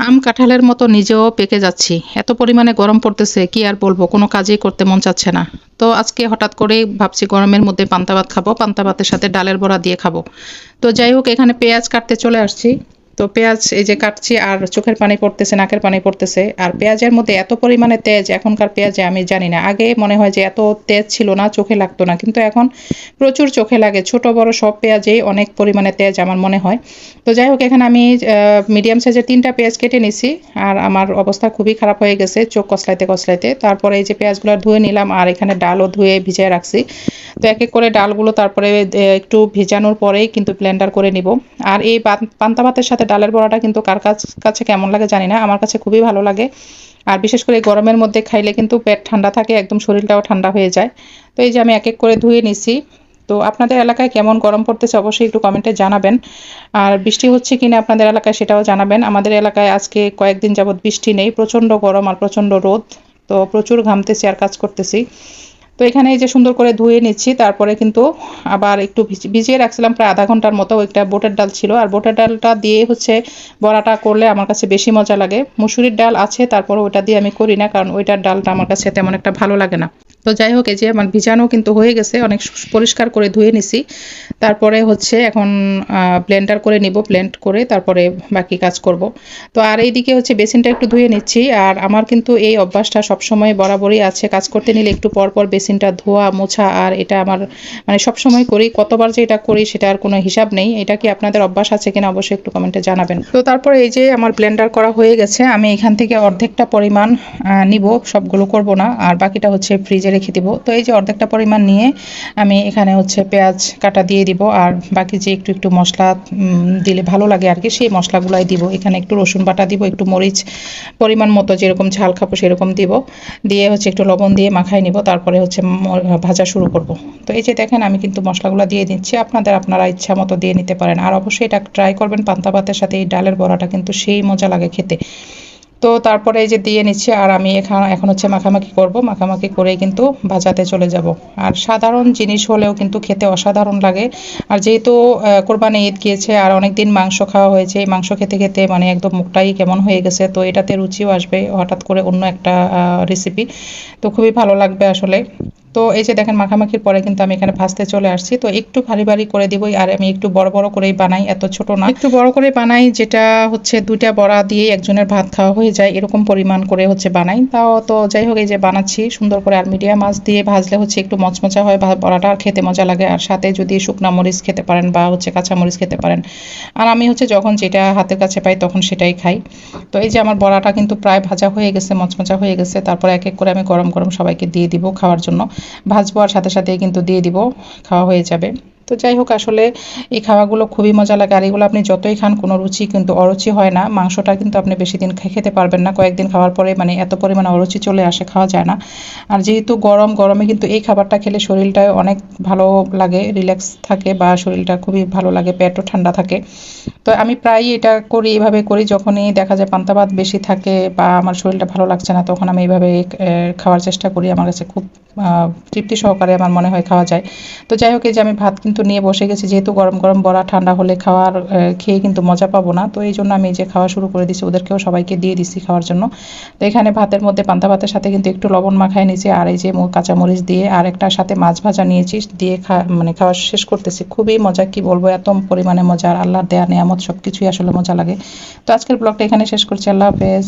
আম কাঁঠালের মতো নিজেও পেকে যাচ্ছি। এত পরিমাণে গরম পড়তেছে, কি আর বলবো, কোনো কাজই করতে মন চাচ্ছে না। তো আজকে হঠাৎ করে ভাবছি গরমের মধ্যে পান্তা ভাত খাবো, পান্তা ভাতের সাথে ডালের বড়া দিয়ে খাবো। তো যাই হোক, এখানে পেঁয়াজ কাটতে চলে আসছি। তো পেঁয়াজ এই যে কাটছি, আর চোখের পানি পড়তেছে, নাকের পানি পড়তেছে। আর পেঁয়াজের মধ্যে এত পরিমাণে তেজ এখনকার পেঁয়াজে, আমি জানি না, আগে মনে হয় যে এত তেজ ছিল না, চোখে লাগতো না, কিন্তু এখন প্রচুর চোখে লাগে। ছোট বড় সব পেঁয়াজেই অনেক পরিমাণে তেজ আমার মনে হয়। তো যাই হোক, এখানে আমি মিডিয়াম সাইজের 3টা পেঁয়াজ কেটে নিছি। আর আমার অবস্থা খুবই খারাপ হয়ে গেছে চোখ কসলাইতে কসলাইতে। তারপরে এই যে পেঁয়াজগুলো ধুয়ে নিলাম, আর এখানে ডালও ধুয়ে ভিজিয়ে রাখছি। তো এক এক করে ডালগুলো তারপরে একটু ভিজানোর পরেই কিন্তু ব্লেন্ডার করে নিব। আর এই পান্তা ভাতের সাথে ডালের বড়াটা কিন্তু কার কাছে কেমন লাগে জানি না, আমার কাছে খুবই ভালো লাগে। আর বিশেষ করে গরমের মধ্যে খাইলে কিন্তু পেট ঠান্ডা থাকে, একদম শরীরটাও ঠান্ডা হয়ে যায়। তো এই যে আমি এক এক করে ধুয়ে নিছি। তো আপনাদের এলাকায় কেমন গরম পড়তেছে অবশ্যই একটু কমেন্টে জানাবেন। আর বৃষ্টি হচ্ছে কিনা আপনাদের এলাকায় সেটাও জানাবেন। আমাদের এলাকায় আজকে কয়েকদিন যাবৎ বৃষ্টি নেই, প্রচণ্ড গরম আর প্রচণ্ড রোদ। তো প্রচুর ঘামতেছি আর কাজ করতেছি। তো এখানে এই যে সুন্দর করে ধুয়ে নিচ্ছি, তারপরে কিন্তু আবার একটু ভিজিয়ে রাখছিলাম প্রায় আধা ঘন্টার মতো। ওইটা বুটের ডাল ছিল, আর বুটের ডালটা দিয়ে হচ্ছে বড়াটা করলে আমার কাছে বেশি মজা লাগে। মুসুরির ডাল আছে, তারপর ওইটা দিয়ে আমি করি না, কারণ ওইটার ডালটা আমার কাছে তেমন একটা ভালো লাগে না। তো যাই হোক, এই যে আমার ভিজানো কিন্তু হয়ে গেছে, অনেক পরিষ্কার করে ধুয়ে নিছি। তারপরে হচ্ছে এখন ব্লেন্ডার করে নিব, ব্লেন্ড করে তারপরে বাকি কাজ করব। তো আর এইদিকে হচ্ছে বেসিনটা একটু ধুয়ে নিচ্ছি। আর আমার কিন্তু এই অভ্যাসটা সবসময় বরাবরই আছে, কাজ করতে নিলে একটু পর পর বেসিনটা ধোয়া মোছা, আর এটা আমার মানে সবসময় করি। কতবার যে এটা করি সেটা আর কোনো হিসাব নেই। এটা কি আপনাদের অভ্যাস আছে কিনা অবশ্যই একটু কমেন্টে জানাবেন। তো তারপরে এই যে আমার ব্লেন্ডার করা হয়ে গেছে, আমি এখান থেকে অর্ধেকটা পরিমাণ নিব, সবগুলো করব না, আর বাকিটা হচ্ছে ফ্রিজে রেখে দিব। তো এই যে অর্ধেকটা পরিমাণ নিয়ে আমি এখানে হচ্ছে পেঁয়াজ কাটা দিয়ে দিব, আর বাকি যে একটু একটু মশলা দিলে ভালো লাগে আর কি, সেই মশলাগুলাই দিব। এখানে একটু রসুন বাটা দিব, একটু মরিচ পরিমাণ মতো, যেরকম ঝাল খাবো সেরকম দিব, দিয়ে হচ্ছে একটু লবণ দিয়ে মাখাই নিব, তারপরে হচ্ছে ভাজা শুরু করব। তো এই যে দেখেন, আমি কিন্তু মশলাগুলো দিয়ে দিচ্ছি, আপনারা ইচ্ছা মতো দিয়ে নিতে পারেন। আর অবশ্যই এটা ট্রাই করবেন, পান্তা ভাতের সাথে এই ডালের বড়াটা কিন্তু সেই মজা লাগে খেতে। তো তারপরে এই যে দিয়ে নিচ্ছি, আর আমি এখন হচ্ছে মাখামাখি করব, মাখামাখি করেই কিন্তু ভাজাতে চলে যাব। আর সাধারণ জিনিস হলেও কিন্তু খেতে অসাধারণ লাগে। আর যেহেতু কোরবানি ঈদ গিয়েছে আর অনেক দিন মাংস খাওয়া হয়েছে, এই মাংস খেতে খেতে মানে একদম মুখটাই কেমন হয়ে গেছে। তো এটাতে রুচিও আসবে হঠাৎ করে অন্য একটা রেসিপি। তো খুবই ভালো লাগবে আসলে। তো এই যে দেখেন, মাখামাখির পরে কিন্তু আমি এখানে ভাজতে চলে আসছি। তো একটু ভারী ভারী করে দিবই, আর আমি একটু বড় বড় করেই বানাই, এত ছোট না, একটু বড় করে বানাই, যেটা হচ্ছে 2টা বড়া দিয়ে একজনের ভাত খাওয়া হয়ে যায় এরকম পরিমাণ করে হচ্ছে বানাই। তাও তো যাই হোক, এই যে বানাচ্ছি সুন্দর করে। আর মিডিয়াম মাছ দিয়ে ভাজলে হচ্ছে একটু মচমচা হয় বড়াটা, আর খেতে মজা লাগে। আর সাথে যদি শুকনা মরিচ খেতে পারেন বা হচ্ছে কাঁচা মরিচ খেতে পারেন। আর আমি হচ্ছে যখন যেটা হাতের কাছে পাই তখন সেটাই খাই। তো এই যে আমার বড়াটা কিন্তু প্রায় ভাজা হয়ে গেছে, মচমচা হয়ে গেছে। তারপর এক এক করে আমি গরম গরম সবাইকে দিয়ে দিব খাওয়ার জন্য। ভাজবো আর সাথে সাথেই কিন্তু দিয়ে দিব, খাওয়া হয়ে যাবে। তো যাই হোক, আসলে এই খাওয়াগুলো খুবই মজা লাগে। আর এগুলো আপনি যতই খান কোনো রুচি কিন্তু অরুচি হয় না। মাংসটা কিন্তু আপনি বেশি দিন খেতে পারবেন না, কয়েকদিন খাওয়ার পরে মানে এত পরিমাণে অরুচি চলে আসে, খাওয়া যায় না। আর যেহেতু গরমে কিন্তু এই খাবারটা খেলে শরীরটায় অনেক ভালো লাগে, রিল্যাক্স থাকে, বা শরীরটা খুবই ভালো লাগে, পেটও ঠান্ডা থাকে। তো আমি প্রায়ই এটা করি, এভাবে করি। যখনই দেখা যায় পান্তা ভাত বেশি থাকে বা আমার শরীরটা ভালো লাগছে না, তখন আমি এইভাবে খাওয়ার চেষ্টা করি। আমার কাছে খুব তৃপ্তি সহকারে আমার মনে হয় খাওয়া যায়। তো যাই হোক, এই যে আমি ভাত কিন্তু নিয়ে বসে গেছি, যেহেতু গরম গরম বড়া ঠান্ডা হলে খেয়ে কিন্তু মজা পাবো না। তো এই জন্য আমি এই যে খাওয়া শুরু করে দিচ্ছি, ওদেরকেও সবাইকে দিয়ে দিচ্ছি খাওয়ার জন্য। তো এখানে ভাতের মধ্যে পান্তা ভাতের সাথে কিন্তু একটু লবণ মাখায় নিয়েছি, আর এই যে কাঁচামরিচ দিয়ে, আর একটা সাথে মাছ ভাজা নিয়েছি, দিয়ে মানে খাওয়া শেষ করতেছি। খুবই মজা, কি বলবো, এত পরিমাণে মজা। আর আল্লাহর দেয়া নেয়ামত, সব কিছুই আসলে মজা লাগে। তো আজকের ব্লগটা এখানে শেষ করছি। আল্লাহ হাফেজ।